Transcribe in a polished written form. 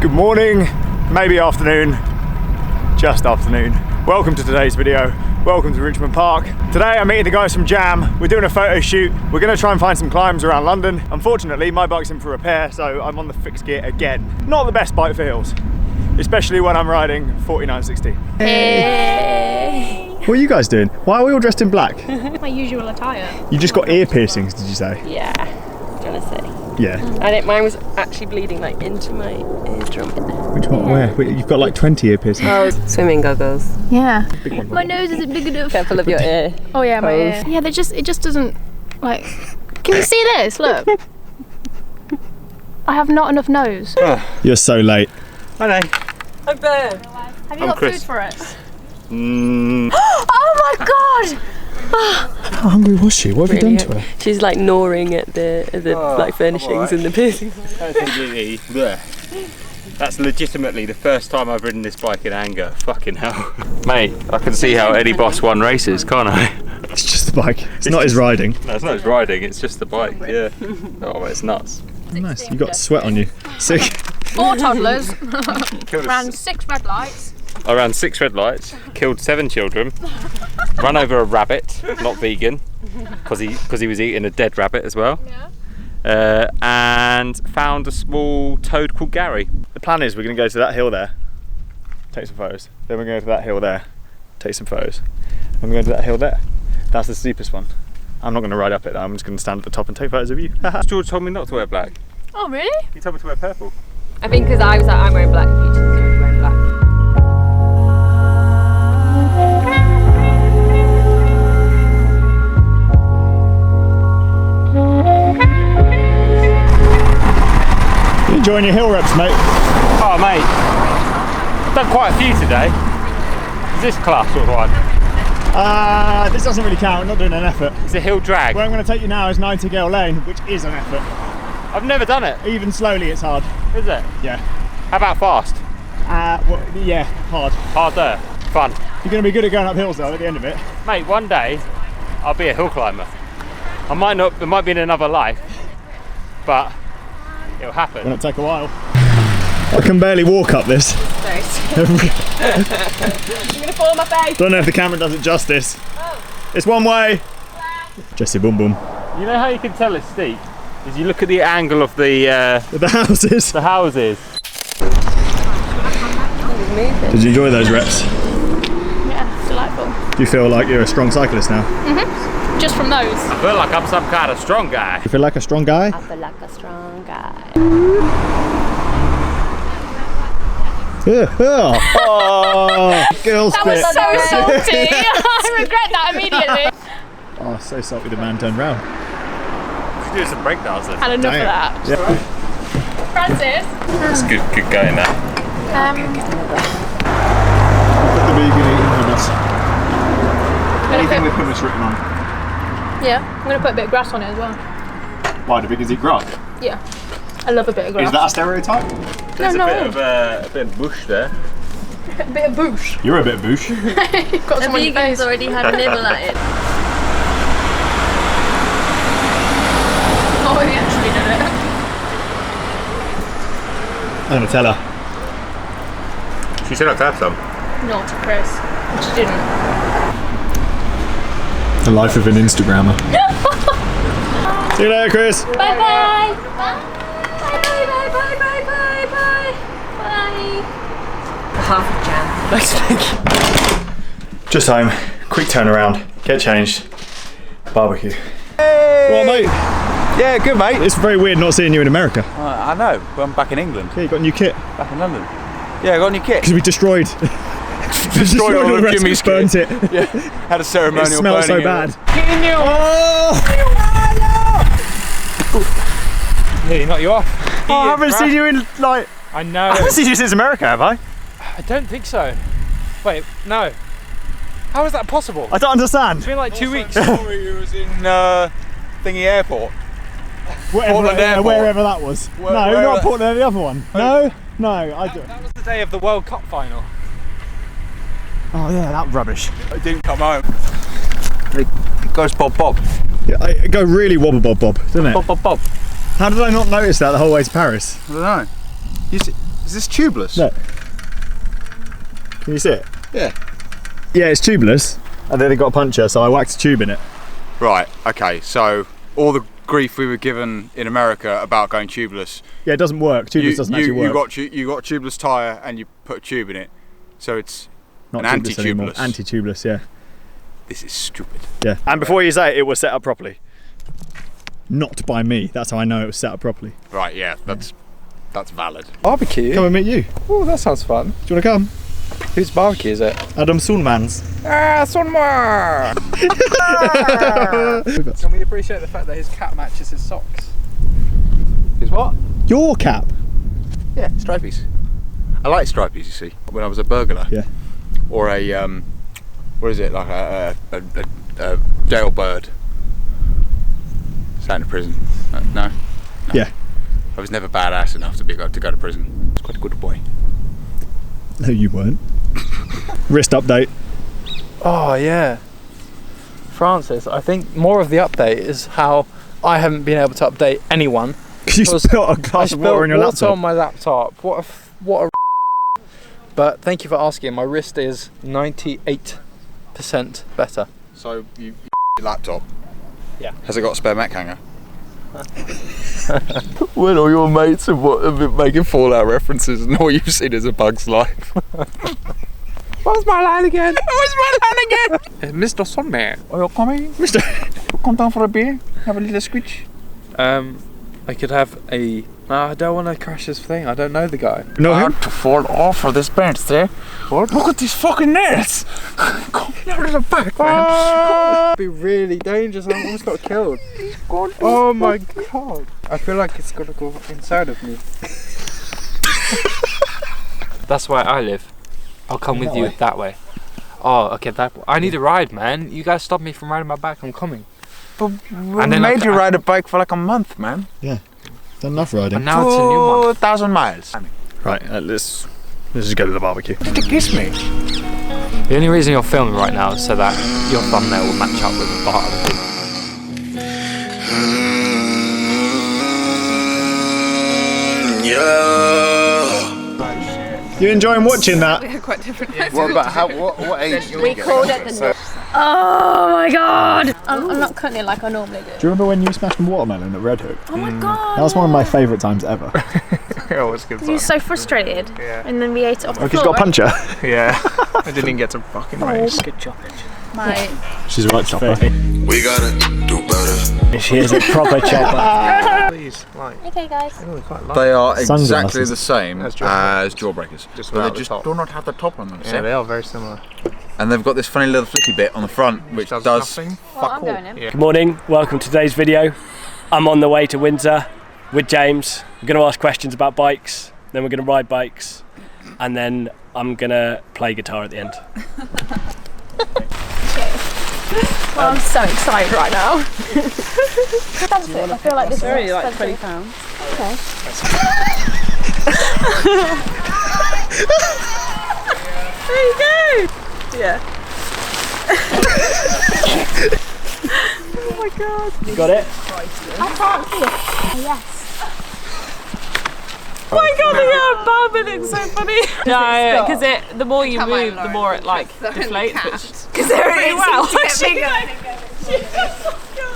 Good morning, maybe afternoon, just afternoon. Welcome to today's video. Welcome to Richmond Park. Today I'm meeting the guys from Jam. We're doing a photo shoot. We're gonna try and find some climbs around London. Unfortunately, my bike's in for repair, so I'm on the fixed gear again. Not the best bike for hills, especially when I'm riding 4960. Hey! What are you guys doing? Why are we all dressed in black? My usual attire. You just got ear piercings, did you say? Yeah, trying to say. Yeah. Mine was actually bleeding like into my eardrum. Which one? Where? Wait, you've got like 20 ear piercings. Oh, swimming goggles. Yeah. Big one. My nose isn't big enough. Careful of your ear. Oh yeah, my ear. Yeah, it just doesn't like. Can you see this? Look. I have not enough nose. You're so late. I know. Hi Ben. Have you got Chris. food for us? Oh my god! How hungry was she? What have you done to her? She's like gnawing at the like furnishings and the piercing. That's legitimately the first time I've ridden this bike in anger. Fucking hell. Mate, I can see how any boss won races, can't I? It's just the bike. It's not his riding. No, it's not his riding, it's just the bike, yeah. Oh, it's nuts. Nice. You got sweat on you. Sick. 4 toddlers. Killed Ran 6 red lights. I ran 6 red lights, killed 7 children, run over a rabbit, not vegan, because he was eating a dead rabbit as well. Yeah. And found a small toad called Gary. The plan is we're going to go to that hill there, take some photos. Then we're going to go to that hill there, take some photos. And we're going to go to that hill there. That's the steepest one. I'm not going to ride up it though. I'm just going to stand at the top and take photos of you. George told me not to wear black. Oh really? He told me to wear purple. I think because I was like, I'm wearing black, and Peaches was wearing black. You enjoying your hill reps, mate? Oh mate, I've done quite a few today. Is this class or one? This doesn't really count. We're not doing an effort. It's a hill drag. Where I'm going to take you now is 90 Gale Lane, which is an effort. I've never done it. Even slowly, it's hard. Is it? Yeah. How about fast? Well, yeah, hard. Hard there. Fun. You're going to be good at going up hills though at the end of it. Mate, one day I'll be a hill climber. I might not, it might be in another life, but it'll happen. Won't take a while. I can barely walk up this. I'm gonna fall on my face. Don't know if the camera does it justice. It's one way. Jesse Boom Boom. You know how you can tell it's steep? Is you look at the angle of the houses. the houses. Did you enjoy those reps? Yeah, it's delightful. Do you feel like you're a strong cyclist now? Just from those. I feel like I'm some kind of strong guy. You feel like a strong guy? I feel like a strong guy. Oh, girl That was spit. so salty. I regret that immediately. Oh, so salty the man turned round. Let's do some breakdowns then. Had enough of that. Yeah. Francis. It's good going that. The vegan eating hummus. Anything with Gonna hummus written on. yeah, I'm going to put a bit of grass on it as well. Why, do vegans eat grass? Yeah. I love a bit of grass. Is that a stereotype? There's no. a bit of bush there. A bit of boosh. You're a bit boosh. You've got some on your face. already had a nibble at it. Oh, he actually did it. I'm gonna tell her. She said I could have some. Naughty Chris. But she didn't. The life of an Instagrammer. See you later, Chris. Bye bye. Bye bye bye bye bye bye bye bye. Bye. Half a jam. Just home. Quick turnaround. Get changed. Barbecue. Hey! Well, mate. Yeah, good mate. It's very weird not seeing you in America. I know, but I'm back in England, Yeah, you got a new kit. back in London. Yeah, I got a new kit. Because we destroyed. Destroyed all the of rest Jimmy's of us, burnt it. Yeah, had a It ceremonial smells so burning. bad. Oh! Nearly knocked you off. I haven't seen you in like. I know. I haven't seen you since America, have I? I don't think so. Wait, no. How is that possible? I don't understand. It's been like 2 weeks. Sorry, you was in Thingy Airport. Portland Airport. Wherever that was. No, where not that- Portland, the other one. No, I do. That was the day of the World Cup final. Oh yeah, that rubbish. I didn't come home. It goes bob bob. Yeah, it go really wobble bob bob, doesn't it? Bob, bob, bob. How did I not notice that the whole way to Paris? I don't know. You see, Is this tubeless? Look. Can you see it? Yeah. Yeah, it's tubeless. And then it got a puncture, so I whacked a tube in it. Right, okay, so all the grief we were given in America about going tubeless. Yeah, it doesn't work. Tubeless doesn't actually work. You got a tubeless tyre and you put a tube in it. So it's Not an tubeless anymore. anti-tubeless. Anti-tubeless, yeah. This is stupid. Yeah. And before you say it, it was set up properly. Not by me. That's how I know it was set up properly. Right, yeah, that's valid. Barbecue? Come and meet you. Oh, that sounds fun. Do you want to come? Whose barbecue is it? Adam Sulman's. Ah, Sonmar! Can we appreciate the fact that his cap matches his socks? His what? Your cap? Yeah, stripies. I like stripies, you see. When I was a burglar. Yeah. Or a, what is it, like a jailbird. Sat in a prison. No? Yeah. I was never badass enough to go to prison. I was quite a good boy. No, you weren't. Wrist update. Oh, yeah. Francis, I think more of the update is how I haven't been able to update anyone. You spilled a glass of water in your laptop. on my laptop. What a But thank you for asking. My wrist is 98% better. So, your laptop? Yeah. Has it got a spare Mac hanger? When all your mates have been making Fallout references and all you've seen is A Bug's Life. What's my line again? Mr. Sonman. Are you coming? Mr. Come down for a beer? Have a little squitch? I could have a... No, I don't want to crash this thing. I don't know the guy. No, I him? want to fall off of this bench there. What? Look at these fucking nails! Come out of the back, man. It'd be really dangerous. I almost got killed. Oh my god. I feel like it's gonna go inside of me. That's where I live. I'll come with you that way. Oh, okay. I need a ride, man. You guys stopped me from riding my bike. I'm coming. But we made you ride a bike for like a month, man. Yeah. Done enough riding. And now it's a new one. 2,000 miles. Right, let's just go to the barbecue. Kiss me. The only reason you're filming right now is so that your thumbnail will match up with the part of the video. You enjoying watching that? They're quite different. What about what age do We called it the. Oh my god! I'm not cutting it like I normally do. Do you remember when you smashed a watermelon at Red Hook? Oh my god! That was one of my favourite times ever. Oh, it's good. He was so frustrated. Yeah. And then we ate it off the He's floor. got a puncher. Yeah. I didn't even get to fucking race. Good job, mate. She's a right chopper. We gotta do better. She is a proper chopper. Please, like. Okay, guys. They are exactly Sunglasses. the same As as Jawbreakers. Just but without they just the top. do not have the top on them. Yeah, they are very similar. And they've got this funny little flicky bit on the front which does nothing. Well, I'm going in. Yeah. Good morning, welcome to today's video. I'm on the way to Windsor with James. We're going to ask questions about bikes, then we're going to ride bikes, and then I'm going to play guitar at the end. Well, I'm so excited right now. Expensive. I feel like this is Only like expensive. £20. Okay. There you go! Yeah. Oh my god. You got it? I can't see it. Oh, yes. Oh my god, yeah, Barbie looks so funny. No, because the more you move, the more it like deflates, which because they're really well. She does so good.